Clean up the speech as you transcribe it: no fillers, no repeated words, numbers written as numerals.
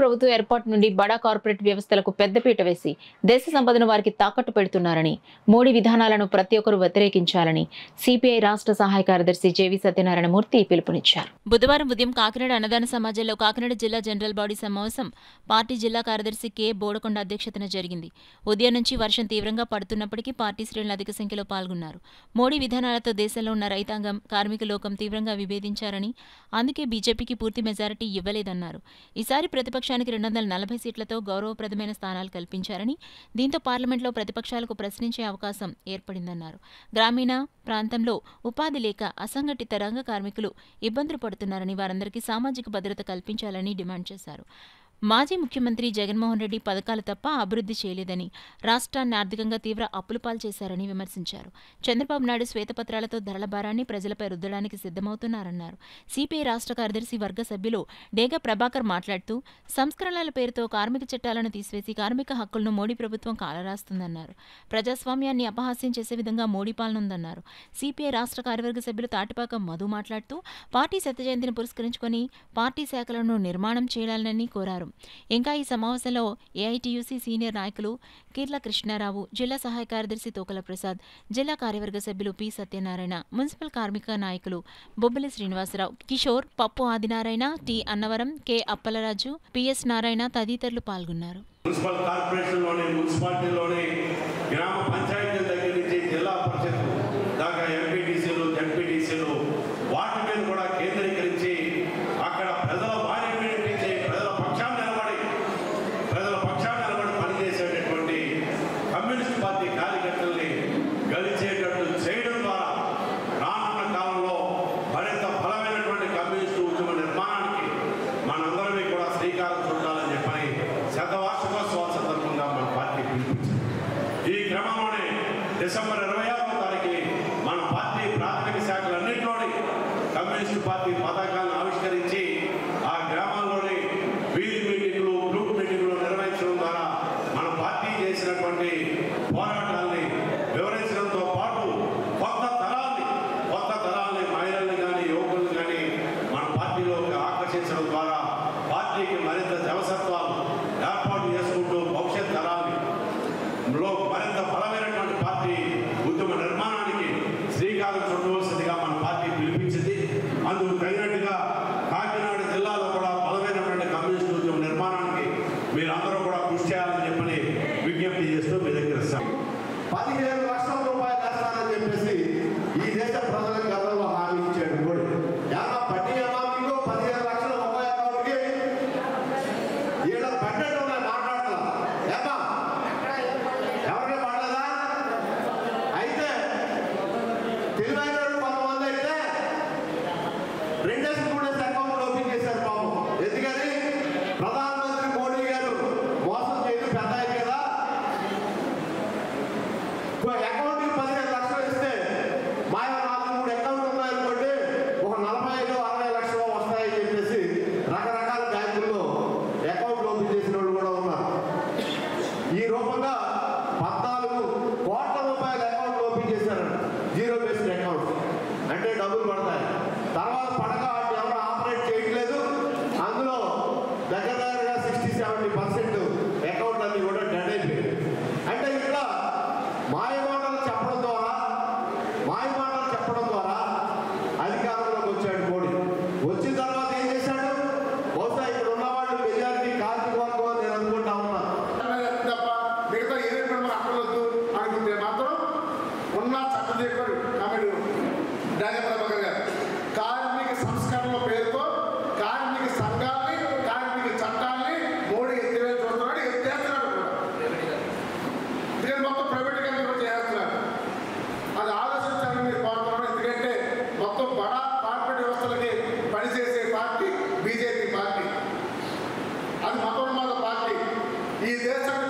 ప్రభుత్వం ఏర్పాటు నుండి బడా కార్పొరేట్ వ్యవస్థలకు పెద్దపీట వేసి దేశ సంపదను వారికి తాకట్టు పెడుతున్నారని, మోడీ విధానాలను ప్రతి ఒక్కరూ వ్యతిరేకించాలని సిపిఐ రాష్ట్ర సహాయ కార్యదర్శి జేవి సత్యనారాయణమూర్తి పిలుపునిచ్చారు. బుధవారం ఉదయం కాకినాడ అన్నదాన సమాజంలో కాకినాడ జిల్లా జనరల్ బాడీ సమావేశం పార్టీ జిల్లా కార్యదర్శి కె బోడకొండ అధ్యక్షతన జరిగింది. ఉదయం నుంచి వర్షం తీవ్రంగా పడుతున్నప్పటికీ పార్టీ శ్రేణులు అధిక సంఖ్యలో పాల్గొన్నారు. మోడీ విధానాలతో దేశంలో ఉన్న రైతాంగం, కార్మిక లోకం తీవ్రంగా విభేదించారని, అందుకే బీజేపీకి పూర్తి మెజారిటీ ఇవ్వలేదన్నారు. ఈసారి ప్రతిపక్షానికి 240 సీట్లతో గౌరవప్రదమైన స్థానాలు కల్పించారని, దీంతో పార్లమెంట్లో ప్రతిపక్షాలకు ప్రశ్నించే అవకాశం ఏర్పడిందన్నారు. గ్రామీణ ప్రాంతంలో ఉపాధి లేక అసంఘటిత రంగ కార్మికులు ఇబ్బందులు పడుతున్నారని, వారందరికీ సామాజిక భద్రత కల్పించాలని డిమాండ్ చేశారు. మాజీ ముఖ్యమంత్రి జగన్మోహన్ రెడ్డి పథకాలు తప్ప అభివృద్ధి చేయలేదని, రాష్ట్రాన్ని ఆర్థికంగా తీవ్ర అప్పులపాలు చేశారని విమర్శించారు. చంద్రబాబు నాయుడు శ్వేతపత్రాలతో ధరల భారాన్ని ప్రజలపై రుద్దడానికి సిద్ధమవుతున్నారన్నారు. సిపిఐ రాష్ట్ర కార్యదర్శి వర్గ సభ్యులు డేగ ప్రభాకర్ మాట్లాడుతూ, సంస్కరణల పేరుతో కార్మిక చట్టాలను తీసివేసి కార్మిక హక్కులను మోడీ ప్రభుత్వం కాలరాస్తుందన్నారు. ప్రజాస్వామ్యాన్ని అపహాస్యం చేసే విధంగా మోడీ పాలన ఉందన్నారు. సిపిఐ రాష్ట్ర కార్యవర్గ సభ్యులు తాటిపాక మధు మాట్లాడుతూ, పార్టీ శత జయంతిని పురస్కరించుకొని పార్టీ శాఖలను నిర్మాణం చేయాలని కోరారు. ఇంకా ఈ సమావేశంలో ఏఐటియుసి సీనియర్ నాయకులు కీర్ల కృష్ణారావు, జిల్లా సహాయ కార్యదర్శి తోకల ప్రసాద్, జిల్లా కార్యవర్గ సభ్యులు పి సత్యనారాయణ, మున్సిపల్ కార్మిక నాయకులు బొబ్బిలి శ్రీనివాసరావు, కిషోర్, పప్పు Adinarayana, T Annavaram, K Appalaraju, PS Narayana తదితరులు పాల్గొన్నారు. మున్సిపల్ కార్పొరేషన్లోని, మున్సిపాలిటీలోని, గ్రామ పంచాయతీల దగ్గర నుంచి జిల్లా పరిషత్ దాకా ఎంపీటీసీలు, జడ్పీటీసీలు వాటి మీద కూడా కేంద్రీకరించి అక్కడ ప్రజల వాణి వినిపించి ప్రజల పక్షాన్ని నిలబడి పనిచేసేటటువంటి కమ్యూనిస్ట్ పార్టీ కార్యకర్తల్ని గెలిచేటట్టు చేయడం ద్వారా రానున్న కాలంలో మరింత బలమైనటువంటి కమ్యూనిస్టు ఉద్యమ నిర్మాణానికి మనందరినీ కూడా శ్రీకారం చుట్టాలని చెప్పని శతవార్షికోత్సవ సందర్భంగా మన పార్టీ పిలిపించింది. ఈ క్రమంలోనే డిసెంబర్ 26వ తారీఖుని మన పార్టీ ప్రాథమిక శాఖలన్నింటిలోని కమ్యూనిస్టు పార్టీ పతాకాలను ఆవిష్కరించి ఆ గ్రామాల్లోని వీధి మీటింగ్లు, గ్రూప్ మీటింగ్లు నిర్వహించడం ద్వారా మన పార్టీ చేసినటువంటి పోరాటాన్ని వివరించడంతో పాటు కొత్త తరాల్ని మహిళల్ని కానీ యువకుల్ని కానీ మన పార్టీలోకి ఆకర్షించడం ద్వారా పార్టీకి మరింత జవసత్వాలు ఏర్పాటు చేసుకుంటూ భవిష్యత్ తరాల్ని మరింత బలమైనటువంటి పార్టీ ఉద్యమ నిర్మాణానికి శ్రీకారం చుట్టవలసిందిగా మన పార్టీ పిలిపించింది. అందుకు తగినట్టుగా కాకినాడ జిల్లాలో కూడా బలమైనటువంటి కమ్యూనిస్టు ఉద్యమ నిర్మాణానికి మీరందరూ కూడా కృషి చేయాలని చెప్పని విజ్ఞప్తి చేస్తూ మీ దగ్గర 15 లక్షల రూపాయలు వేస్తానని చెప్పేసి ఈ దేశ ప్రజలకు గతంలో హామీ ఇచ్చాడు మోడీ. ఏమన్నా బడ్డీ ఏమా మీకు 15 లక్షలు ఒక అకౌంట్కి ఈడ బడ్జెట్ ఉన్నాయి మాట్లాడతా ఏమా ఎవరికి పడలేదా? అయితే తెలివైన కొంతమంది అయితే 2 అకౌంట్లు ఓపెన్ చేశారు పాపం. ఎందుకని ప్రధానమంత్రి మోడీ గారు మోసం చేయడం పెద్ద అయింది కదా. అకౌంట్కి 15 లక్షలు ఇస్తే మా 4-3 అకౌంట్లు ఉన్నాయనుకోండి, ఒక 45-60 లక్షలు వస్తాయని చెప్పేసి రకరకాల బ్యాంకుల్లో అకౌంట్లు ఓపెన్ చేసిన వాళ్ళు కూడా ఉన్నారు. ఈ రూపంగా 14 కోట్ల రూపాయల అకౌంట్లు ఓపెన్ చేశారంట. జీరో బేస్డ్ అకౌంట్స్ అంటే డబ్బులు పడతాయి. తర్వాత పడక వాటిని ఎవరు ఆపరేట్ చేయట్లేదు. అందులో దగ్గరగా 60-70% అకౌంట్ అన్ని కూడా డెడ్ అయిపోయాయి. అంటే ఇక్కడ మాయమాటలు చెప్పడం ద్వారా అధికారంలోకి వచ్చాడు మోడీ. వచ్చిన తర్వాత ఏం చేశాడు? బహుశా ఇక్కడ ఉన్నవాళ్ళు మెజారిటీ కార్మిక వర్గం నేను అనుకుంటా ఉన్నా తప్ప మిగతా ఏదైనా మనం అక్కర్లేదు అనుకుంటే మాత్రం ఉన్న చట్టదేవుడు కామెడీ డాగా ప్రభాకర్ గారు కార్మిక సంస్కరణల పేరుతో కార్మిక సంఘాలని, కార్మిక చట్టాలని మోడీ ఎత్తివేసి చూస్తున్నాడు, ఎత్తేస్తున్నాడు కూడా. దీని మొత్తం ప్రైవేటీకరణ కూడా చేస్తున్నాడు. అది ఆలోచించాలని మీరు కోరుతున్నాను. ఎందుకంటే మొత్తం బడా కార్పొరేట్ వ్యవస్థలకి పనిచేసే పార్టీ బీజేపీ పార్టీ. అది మతోన్మాద పార్టీ. ఈ దేశాన్ని